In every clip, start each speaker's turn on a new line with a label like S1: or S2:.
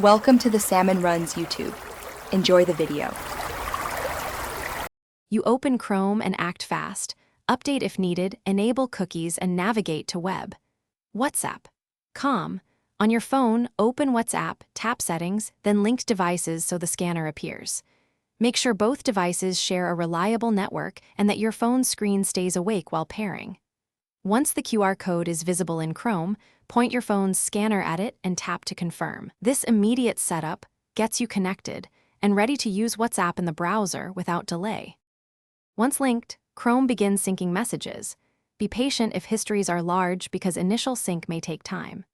S1: Welcome to the Salmon Runs YouTube. Enjoy the video.
S2: You open Chrome and act fast, update if needed, enable cookies, and navigate to web. WhatsApp. Calm. On your phone, open WhatsApp, tap Settings, then link devices so the scanner appears. Make sure both devices share a reliable network and that your phone's screen stays awake while pairing. Once the QR code is visible in Chrome, point your phone's scanner at it and tap to confirm. This immediate setup gets you connected and ready to use WhatsApp in the browser without delay. Once linked, Chrome begins syncing messages. Be patient if histories are large because initial sync may take time.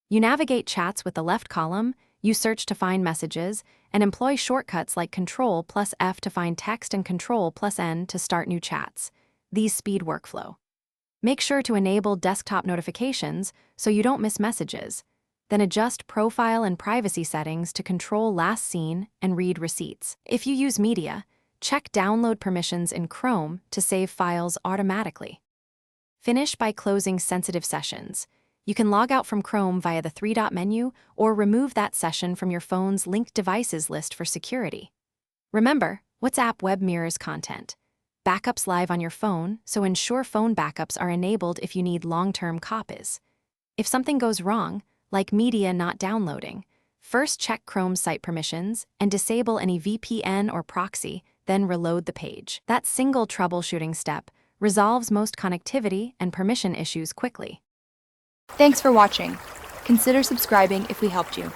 S2: You navigate chats with the left column, you search to find messages, and employ shortcuts like Ctrl+F to find text and Ctrl+N to start new chats. These speed workflow. Make sure to enable desktop notifications so you don't miss messages. Then adjust profile and privacy settings to control last seen and read receipts. If you use media, check download permissions in Chrome to save files automatically. Finish by closing sensitive sessions. You can log out from Chrome via the three-dot menu or remove that session from your phone's linked devices list for security. Remember, WhatsApp web mirrors content. Backups live on your phone, so ensure phone backups are enabled if you need long-term copies. If something goes wrong, like media not downloading, first check Chrome's site permissions and disable any VPN or proxy, then reload the page. That single troubleshooting step resolves most connectivity and permission issues quickly.
S1: Thanks for watching. Consider subscribing if we helped you.